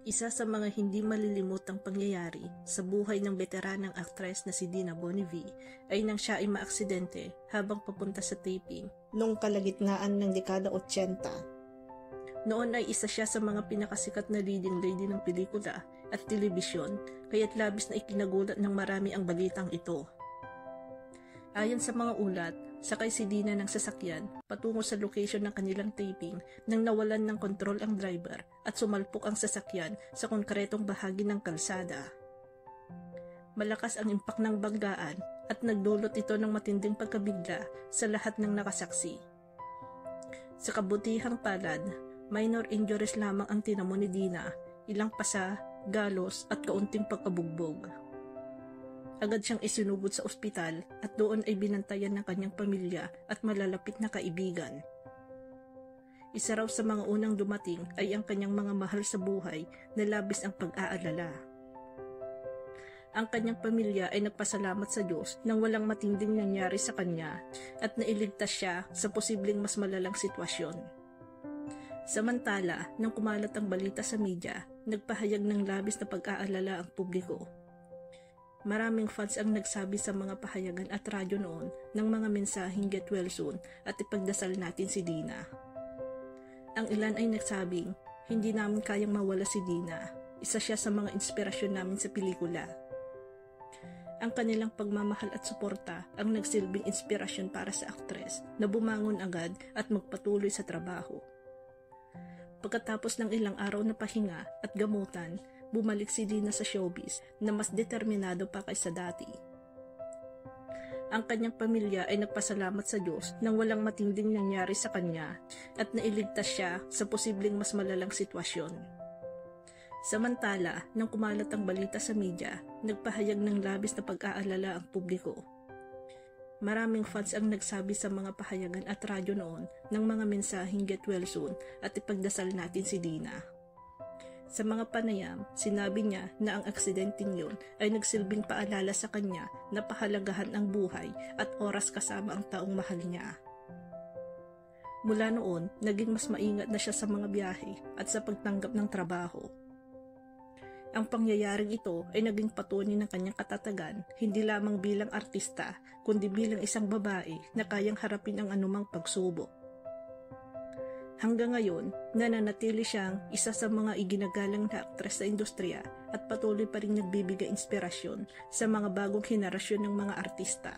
Isa sa mga hindi malilimutang pangyayari sa buhay ng veteranang aktres na si Dina Bonnevie ay nang siya ay maaksidente habang papunta sa taping noong kalagitnaan ng dekada 80. Noon ay isa siya sa mga pinakasikat na leading lady ng pelikula at telebisyon, kaya't labis na ikinagulat ng marami ang balitang ito. Ayon sa mga ulat, sakay si Dina ng sasakyan patungo sa location ng kanilang taping nang nawalan ng kontrol ang driver at sumalpok ang sasakyan sa konkretong bahagi ng kalsada. Malakas ang impak ng banggaan at nagdulot ito ng matinding pagkabigla sa lahat ng nakasaksi. Sa kabutihang palad, minor injuries lamang ang tinamo ni Dina, ilang pasa, galos at kaunting pagkabugbog. Agad siyang isinugod sa ospital at doon ay binantayan ng kanyang pamilya at malalapit na kaibigan. Isa raw sa mga unang dumating ay ang kanyang mga mahal sa buhay na labis ang pag-aalala. Ang kanyang pamilya ay nagpasalamat sa Diyos nang walang matinding nangyari sa kanya at nailigtas siya sa posibleng mas malalang sitwasyon. Samantala, nang kumalat ang balita sa media, nagpahayag ng labis na pag-aalala ang publiko. Maraming fans ang nagsabi sa mga pahayagan at radyo noon ng mga mensaheng get well soon at ipagdasal natin si Dina. Ang ilan ay nagsabing, hindi namin kayang mawala si Dina, isa siya sa mga inspirasyon namin sa pelikula. Ang kanilang pagmamahal at suporta ang nagsilbing inspirasyon para sa aktres na bumangon agad at magpatuloy sa trabaho. Pagkatapos ng ilang araw na pahinga at gamutan, bumalik si Dina sa showbiz na mas determinado pa kaysa dati. Ang kanyang pamilya ay nagpasalamat sa Diyos nang walang matinding nangyari sa kanya at nailigtas siya sa posibleng mas malalang sitwasyon. Samantala, nang kumalat ang balita sa media, nagpahayag ng labis na pag-aalala ang publiko. Maraming fans ang nagsabi sa mga pahayagan at radyo noon ng mga mensaheng get well soon at ipagdasal natin si Dina. Sa mga panayam, sinabi niya na ang aksidenteng yun ay nagsilbing paalala sa kanya na pahalagahan ang buhay at oras kasama ang taong mahal niya. Mula noon, naging mas maingat na siya sa mga biyahe at sa pagtanggap ng trabaho. Ang pangyayaring ito ay naging patunay ng kanyang katatagan, hindi lamang bilang artista, kundi bilang isang babae na kayang harapin ang anumang pagsubok. Hanggang ngayon, nananatili siyang isa sa mga iginagalang na aktres sa industriya at patuloy pa rin nagbibigay inspirasyon sa mga bagong henerasyon ng mga artista.